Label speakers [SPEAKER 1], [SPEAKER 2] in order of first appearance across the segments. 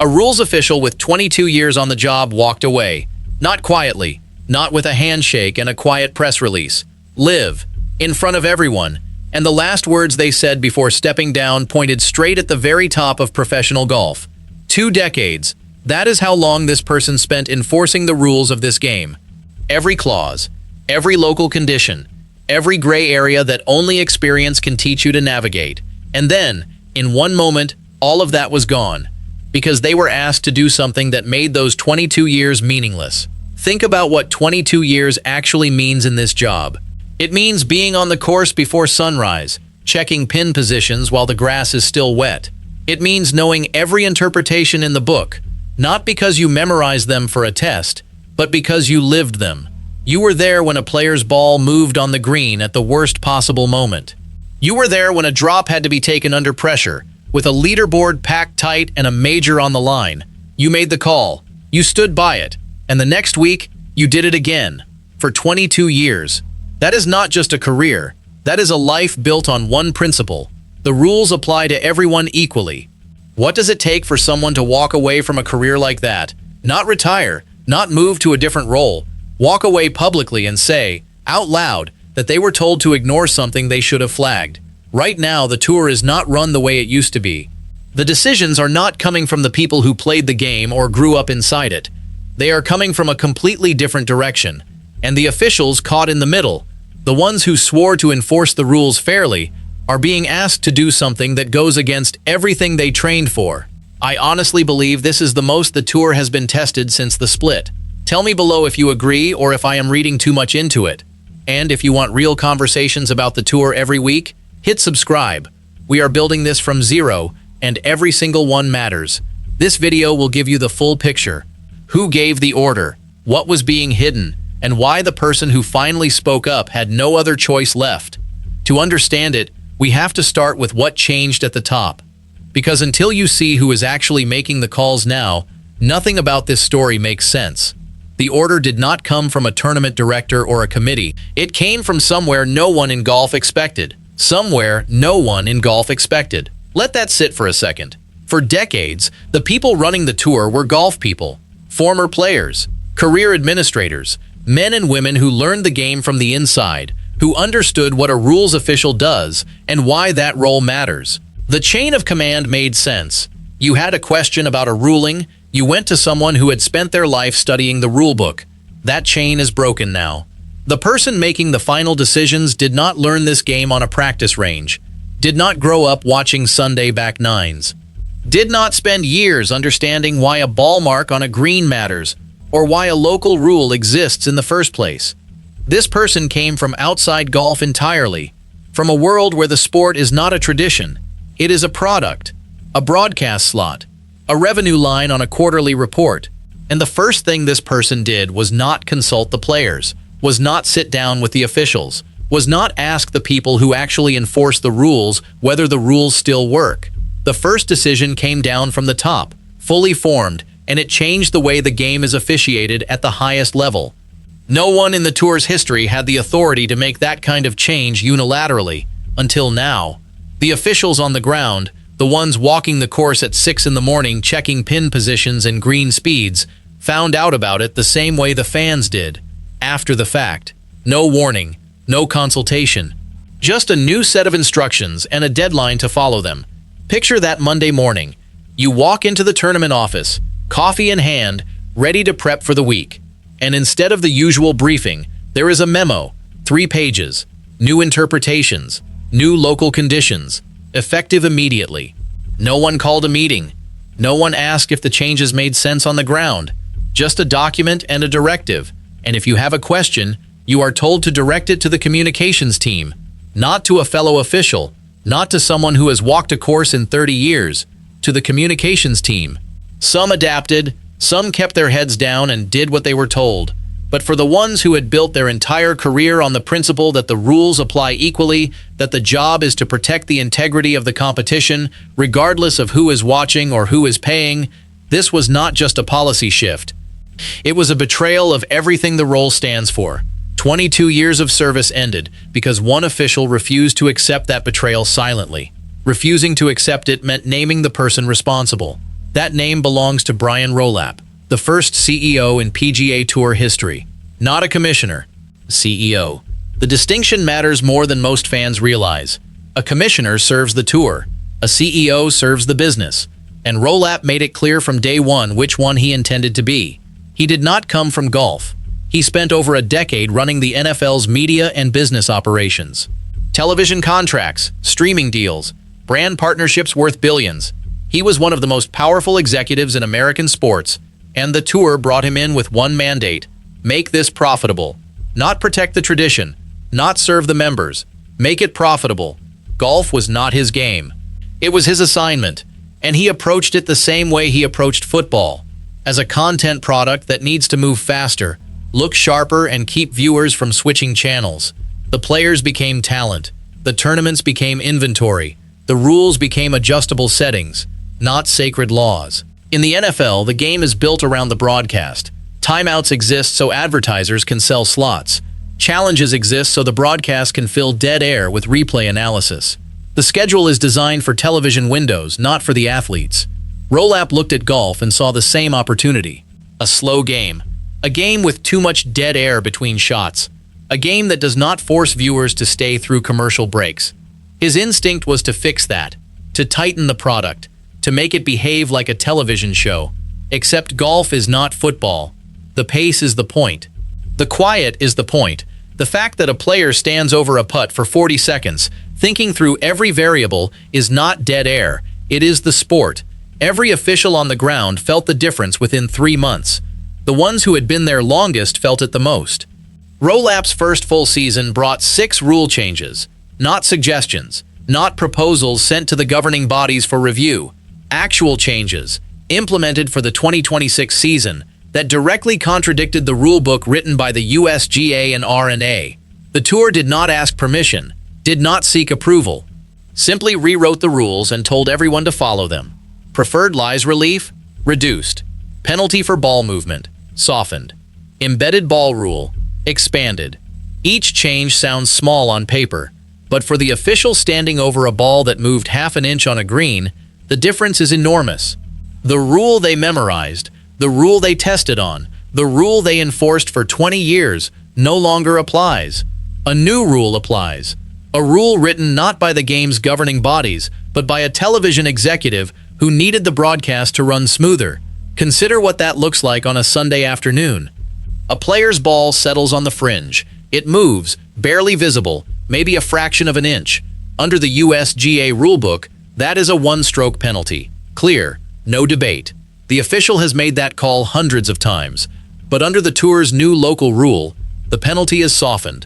[SPEAKER 1] A rules official with 22 years on the job walked away. Not quietly, not with a handshake and a quiet press release. Live, in front of everyone, and the last words they said before stepping down pointed straight at the very top of professional golf. 2 decades. That is how long this person spent enforcing the rules of this game. Every clause, every local condition, every gray area that only experience can teach you to navigate. And then, in one moment, all of that was gone, because they were asked to do something that made those 22 years meaningless. Think about what 22 years actually means in this job. It means being on the course before sunrise, checking pin positions while the grass is still wet. It means knowing every interpretation in the book, not because you memorized them for a test, but because you lived them. You were there when a player's ball moved on the green at the worst possible moment. You were there when a drop had to be taken under pressure, with a leaderboard packed tight and a major on the line. You made the call. You stood by it. And the next week, you did it again. For 22 years. That is not just a career. That is a life built on one principle. The rules apply to everyone equally. What does it take for someone to walk away from a career like that? Not retire, not move to a different role. Walk away publicly and say, out loud, that they were told to ignore something they should have flagged. Right now, the tour is not run the way it used to be. The decisions are not coming from the people who played the game or grew up inside it. They are coming from a completely different direction. And the officials caught in the middle, the ones who swore to enforce the rules fairly, are being asked to do something that goes against everything they trained for. I honestly believe this is the most the tour has been tested since the split. Tell me below if you agree or if I am reading too much into it. And if you want real conversations about the tour every week, hit subscribe. We are building this from zero, and every single one matters. This video will give you the full picture. Who gave the order? What was being hidden? And why the person who finally spoke up had no other choice left. To understand it, we have to start with what changed at the top. Because until you see who is actually making the calls now, nothing about this story makes sense. The order did not come from a tournament director or a committee. It came from somewhere no one in golf expected. Somewhere no one in golf expected. Let that sit for a second. For decades, the people running the tour were golf people, former players, career administrators, men and women who learned the game from the inside, who understood what a rules official does and why that role matters. The chain of command made sense. You had a question about a ruling, you went to someone who had spent their life studying the rulebook. That chain is broken now. The person making the final decisions did not learn this game on a practice range, did not grow up watching Sunday back nines, did not spend years understanding why a ball mark on a green matters, or why a local rule exists in the first place. This person came from outside golf entirely, from a world where the sport is not a tradition. It is a product, a broadcast slot, a revenue line on a quarterly report. And the first thing this person did was not consult the players, was not sit down with the officials, was not ask the people who actually enforce the rules whether the rules still work. The first decision came down from the top, fully formed, and it changed the way the game is officiated at the highest level. No one in the tour's history had the authority to make that kind of change unilaterally, until now. The officials on the ground, the ones walking the course at 6 in the morning checking pin positions and green speeds, found out about it the same way the fans did, after the fact. No warning, no consultation. Just a new set of instructions and a deadline to follow them. Picture that Monday morning. You walk into the tournament office, coffee in hand, ready to prep for the week. And instead of the usual briefing, there is a memo, 3 pages, new interpretations, new local conditions, effective immediately. No one called a meeting. No one asked if the changes made sense on the ground. Just a document and a directive. And if you have a question, you are told to direct it to the communications team, not to a fellow official, not to someone who has walked a course in 30 years, to the communications team. Some adapted, some kept their heads down and did what they were told. But for the ones who had built their entire career on the principle that the rules apply equally, that the job is to protect the integrity of the competition, regardless of who is watching or who is paying, this was not just a policy shift. It was a betrayal of everything the role stands for. 22 years of service ended because one official refused to accept that betrayal silently. Refusing to accept it meant naming the person responsible. That name belongs to Brian Rolapp, the first CEO in PGA Tour history. Not a commissioner, CEO. The distinction matters more than most fans realize. A commissioner serves the tour. A CEO serves the business. And Rolapp made it clear from day one which one he intended to be. He did not come from golf. He spent over a decade running the NFL's media and business operations. Television contracts, streaming deals, brand partnerships worth billions. He was one of the most powerful executives in American sports, and the tour brought him in with one mandate: make this profitable. Not protect the tradition, not serve the members. Make it profitable. Golf was not his game. It was his assignment, and he approached it the same way he approached football, as a content product that needs to move faster, look sharper, and keep viewers from switching channels. The players became talent. The tournaments became inventory. The rules became adjustable settings, not sacred laws. In the NFL, the game is built around the broadcast. Timeouts exist so advertisers can sell slots. Challenges exist so the broadcast can fill dead air with replay analysis. The schedule is designed for television windows, not for the athletes. Rolapp looked at golf and saw the same opportunity. A slow game. A game with too much dead air between shots. A game that does not force viewers to stay through commercial breaks. His instinct was to fix that, to tighten the product, to make it behave like a television show. Except golf is not football. The pace is the point. The quiet is the point. The fact that a player stands over a putt for 40 seconds, thinking through every variable, is not dead air. It is the sport. Every official on the ground felt the difference within 3 months. The ones who had been there longest felt it the most. Rolapp's first full season brought 6 rule changes. Not suggestions, not proposals sent to the governing bodies for review. Actual changes, implemented for the 2026 season, that directly contradicted the rulebook written by the USGA and R&A. The tour did not ask permission, did not seek approval, simply rewrote the rules and told everyone to follow them. Preferred lies relief? Reduced. Penalty for ball movement? Softened. Embedded ball rule? Expanded. Each change sounds small on paper, but for the official standing over a ball that moved half an inch on a green, the difference is enormous. The rule they memorized, the rule they tested on, the rule they enforced for 20 years no longer applies. A new rule applies. A rule written not by the game's governing bodies, but by a television executive who needed the broadcast to run smoother. Consider what that looks like on a Sunday afternoon. A player's ball settles on the fringe. It moves, barely visible, maybe a fraction of an inch. Under the USGA rulebook, that is a one-stroke penalty. Clear, no debate. The official has made that call hundreds of times. But under the tour's new local rule, the penalty is softened.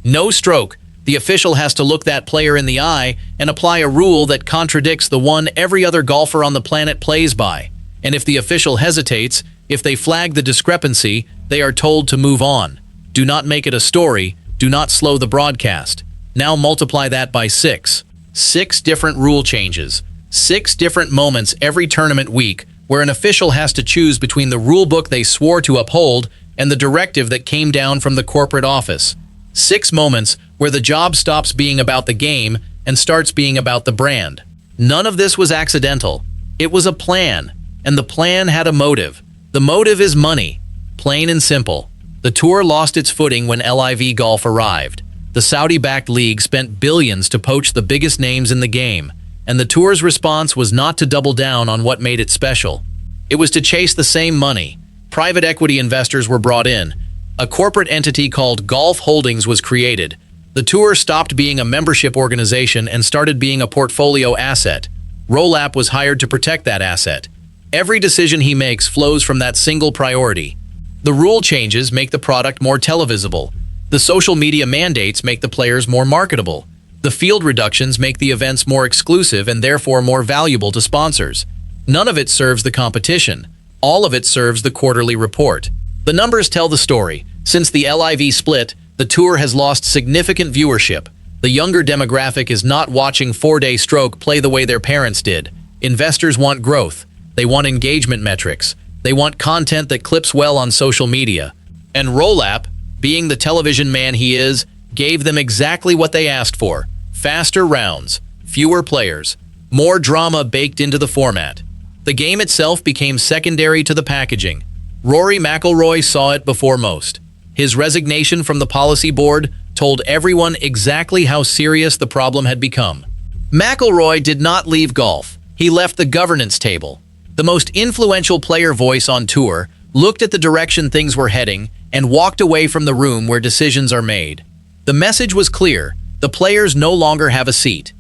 [SPEAKER 1] No stroke. The official has to look that player in the eye and apply a rule that contradicts the one every other golfer on the planet plays by. And if the official hesitates, if they flag the discrepancy, they are told to move on. Do not make it a story. Do not slow the broadcast. Now multiply that by 6. 6 different rule changes. 6 different moments every tournament week where an official has to choose between the rulebook they swore to uphold and the directive that came down from the corporate office. 6 moments where the job stops being about the game and starts being about the brand. None of this was accidental. It was a plan, and the plan had a motive. The motive is money, plain and simple. The tour lost its footing when LIV Golf arrived. The Saudi-backed league spent billions to poach the biggest names in the game, and the tour's response was not to double down on what made it special. It was to chase the same money. Private equity investors were brought in. A corporate entity called Golf Holdings was created. The tour stopped being a membership organization and started being a portfolio asset. Rolapp was hired to protect that asset. Every decision he makes flows from that single priority. The rule changes make the product more televisible. The social media mandates make the players more marketable. The field reductions make the events more exclusive and therefore more valuable to sponsors. None of it serves the competition. All of it serves the quarterly report. The numbers tell the story. Since the LIV split, the tour has lost significant viewership. The younger demographic is not watching 4-day stroke play the way their parents did. Investors want growth. They want engagement metrics. They want content that clips well on social media. And Rolapp, being the television man he is, gave them exactly what they asked for. Faster rounds, fewer players, more drama baked into the format. The game itself became secondary to the packaging. Rory McIlroy saw it before most. His resignation from the policy board told everyone exactly how serious the problem had become. McIlroy did not leave golf. He left the governance table. The most influential player voice on tour looked at the direction things were heading and walked away from the room where decisions are made. The message was clear. The players no longer have a seat.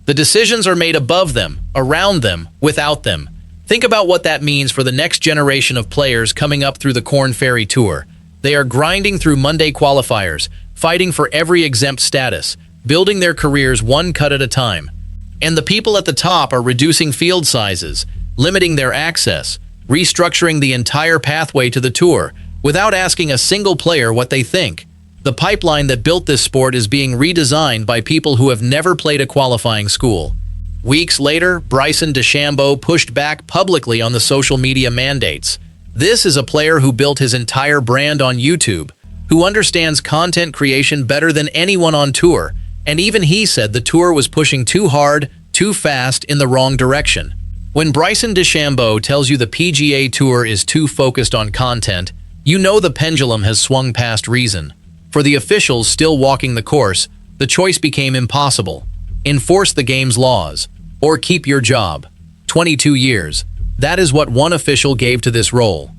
[SPEAKER 1] The decisions are made above them, around them, without them. Think about what that means for the next generation of players coming up through the Korn Ferry Tour. They are grinding through Monday qualifiers, fighting for every exempt status, building their careers one cut at a time. And the people at the top are reducing field sizes, limiting their access, restructuring the entire pathway to the tour, without asking a single player what they think. The pipeline that built this sport is being redesigned by people who have never played a qualifying school. Weeks later, Bryson DeChambeau pushed back publicly on the social media mandates. This is a player who built his entire brand on YouTube, who understands content creation better than anyone on tour, and even he said the tour was pushing too hard, too fast, in the wrong direction. When Bryson DeChambeau tells you the PGA Tour is too focused on content, you know the pendulum has swung past reason. For the officials still walking the course, the choice became impossible. Enforce the game's laws, or keep your job. 22 years. That is what one official gave to this role.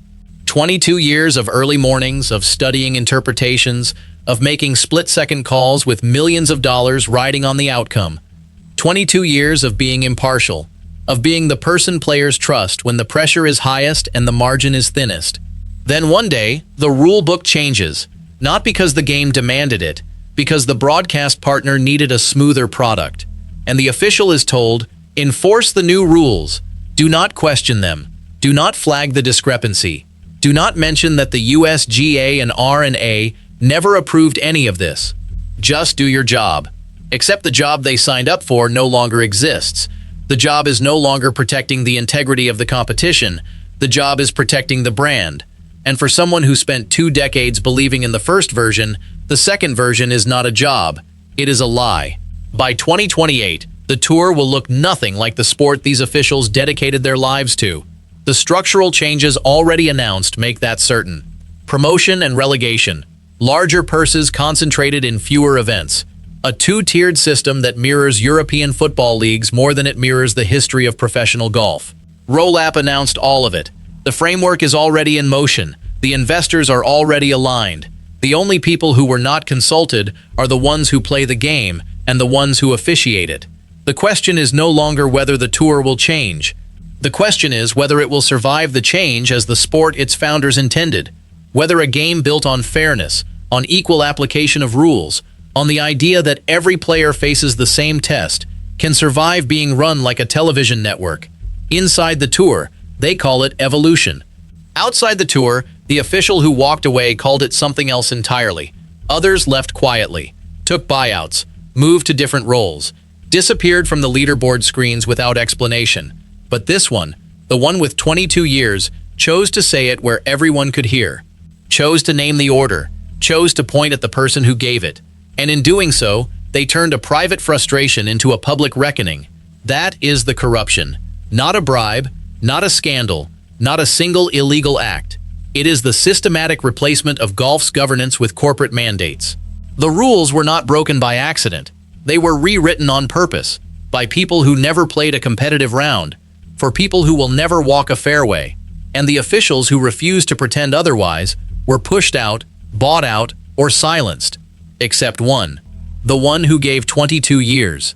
[SPEAKER 1] 22 years of early mornings, of studying interpretations, of making split-second calls with millions of dollars riding on the outcome. 22 years of being impartial, of being the person players trust when the pressure is highest and the margin is thinnest. Then one day, the rule book changes, not because the game demanded it, because the broadcast partner needed a smoother product. And the official is told, enforce the new rules. Do not question them. Do not flag the discrepancy. Do not mention that the USGA and R&A never approved any of this. Just do your job. Except the job they signed up for no longer exists. The job is no longer protecting the integrity of the competition. The job is protecting the brand. And for someone who spent 2 decades believing in the first version, the second version is not a job. It is a lie. By 2028, the tour will look nothing like the sport these officials dedicated their lives to. The structural changes already announced make that certain. Promotion and relegation. Larger purses concentrated in fewer events. A 2-tiered system that mirrors European football leagues more than it mirrors the history of professional golf. Rolapp announced all of it. The framework is already in motion. The investors are already aligned. The only people who were not consulted are the ones who play the game and the ones who officiate it. The question is no longer whether the tour will change. The question is whether it will survive the change as the sport its founders intended. Whether a game built on fairness, on equal application of rules, on the idea that every player faces the same test, can survive being run like a television network. Inside the tour, they call it evolution. Outside the tour, the official who walked away called it something else entirely. Others left quietly, took buyouts, moved to different roles, disappeared from the leaderboard screens without explanation. But this one, the one with 22 years, chose to say it where everyone could hear, chose to name the order, chose to point at the person who gave it. And in doing so, they turned a private frustration into a public reckoning. That is the corruption. Not a bribe, not a scandal, not a single illegal act. It is the systematic replacement of golf's governance with corporate mandates. The rules were not broken by accident. They were rewritten on purpose, by people who never played a competitive round, for people who will never walk a fairway. And the officials who refused to pretend otherwise were pushed out, bought out, or silenced. Except one. The one who gave 22 years.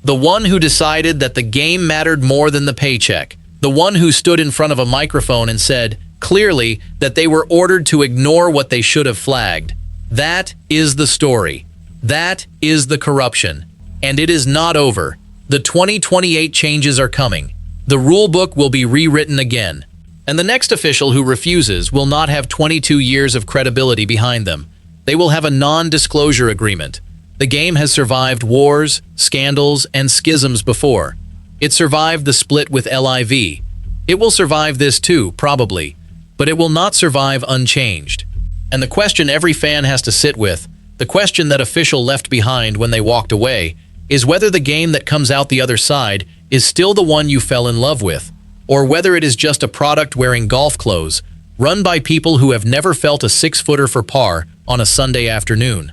[SPEAKER 1] The one who decided that the game mattered more than the paycheck. The one who stood in front of a microphone and said, clearly, that they were ordered to ignore what they should have flagged. That is the story. That is the corruption. And it is not over. The 2028 changes are coming. The rulebook will be rewritten again. And the next official who refuses will not have 22 years of credibility behind them. They will have a non-disclosure agreement. The game has survived wars, scandals, and schisms before. It survived the split with LIV. It will survive this too, probably, but it will not survive unchanged. And the question every fan has to sit with, the question that official left behind when they walked away, is whether the game that comes out the other side is still the one you fell in love with, or whether it is just a product wearing golf clothes, run by people who have never felt a six-footer for par on a Sunday afternoon.